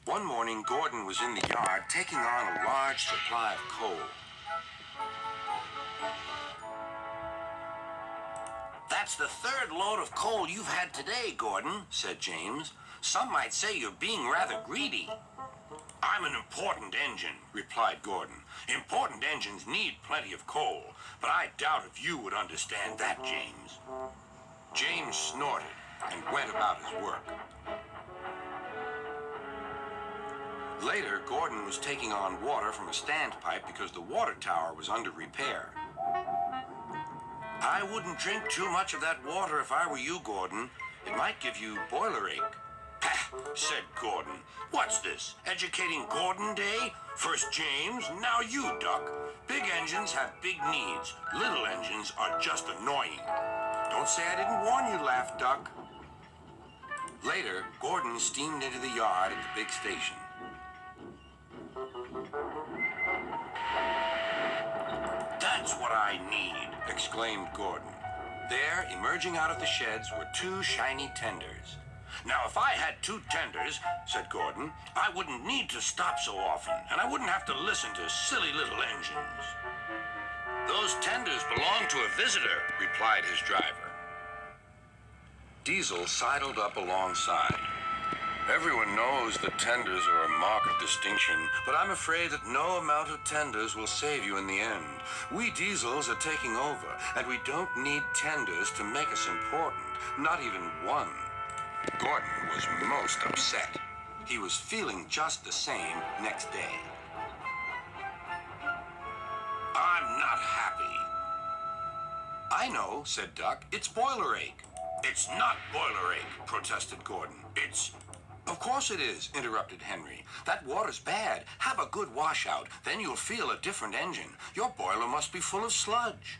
One morning, Gordon was in the yard taking on a large supply of coal. That's the third load of coal you've had today, Gordon, said James. Some might say you're being rather greedy. I'm an important engine, replied Gordon. Important engines need plenty of coal, but I doubt if you would understand that, James. James snorted and went about his work. Later, Gordon was taking on water from a standpipe because the water tower was under repair. I wouldn't drink too much of that water if I were you, Gordon. It might give you boiler ache. Pah, said Gordon. What's this, educating Gordon Day? First James, now you, Duck. Big engines have big needs. Little engines are just annoying. Don't say I didn't warn you, laughed Duck. Later, Gordon steamed into the yard at the big station. That's what I need, exclaimed Gordon. There, emerging out of the sheds, were two shiny tenders. Now, if I had two tenders, said Gordon, I wouldn't need to stop so often, and I wouldn't have to listen to silly little engines. Those tenders belong to a visitor, replied his driver. Diesel sidled up alongside. Everyone knows that tenders are a mark of distinction, but I'm afraid that no amount of tenders will save you in the end. We Diesels are taking over, and we don't need tenders to make us important, not even one. Gordon was most upset. He was feeling just the same next day. I'm not happy. I know, said Duck. It's boiler ache. It's not boiler ache, protested Gordon. It's... Of course it is, interrupted Henry. That water's bad. Have a good washout, then you'll feel a different engine. Your boiler must be full of sludge.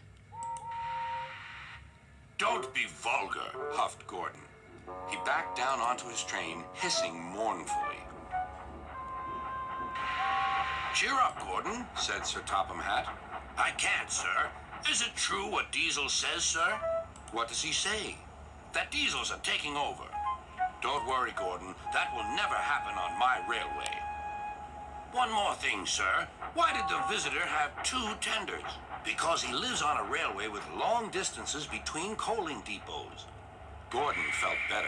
Don't be vulgar, huffed Gordon. He backed down onto his train, hissing mournfully. Cheer up, Gordon, said Sir Topham Hatt. I can't, sir. Is it true what Diesel says, sir? What does he say? That Diesels are taking over. Don't worry, Gordon. That will never happen on my railway. One more thing, sir. Why did the visitor have two tenders? Because he lives on a railway with long distances between coaling depots. Gordon felt better.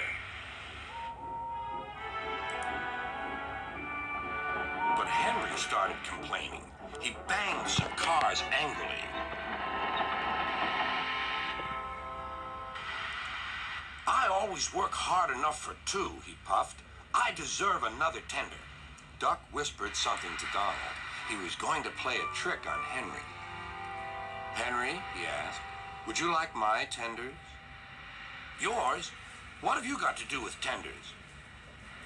But Henry started complaining. He banged some cars angrily. I always work hard enough for two, he puffed. I deserve another tender. Duck whispered something to Donald. He was going to play a trick on Henry. Henry, he asked, would you like my tenders? Yours? What have you got to do with tenders?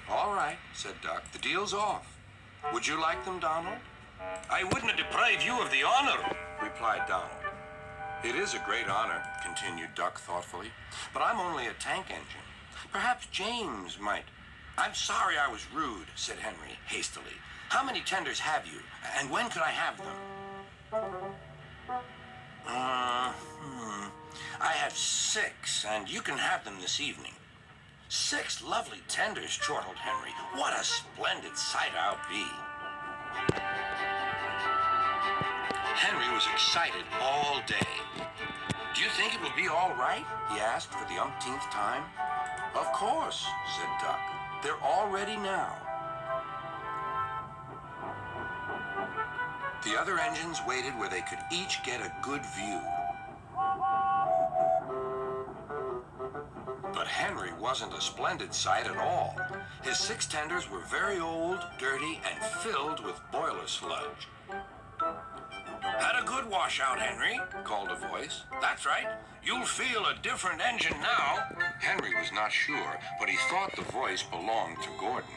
All right, said Duck. The deal's off. Would you like them, Donald? I wouldn't deprive you of the honor, replied Donald. It is a great honor, continued Duck thoughtfully, but I'm only a tank engine. Perhaps James might. I'm sorry I was rude, said Henry hastily. How many tenders have you, and when could I have them? I have 6, and you can have them this evening. 6 lovely tenders, chortled Henry. What a splendid sight I'll be. Henry was excited all day. Do you think it will be all right? He asked for the umpteenth time. Of course, said Duck. They're all ready now. The other engines waited where they could each get a good view. But Henry wasn't a splendid sight at all. His 6 tenders were very old, dirty, and filled with boiler sludge. Had a good washout, Henry, called a voice. That's right. You'll feel a different engine now. Henry was not sure, but he thought the voice belonged to Gordon.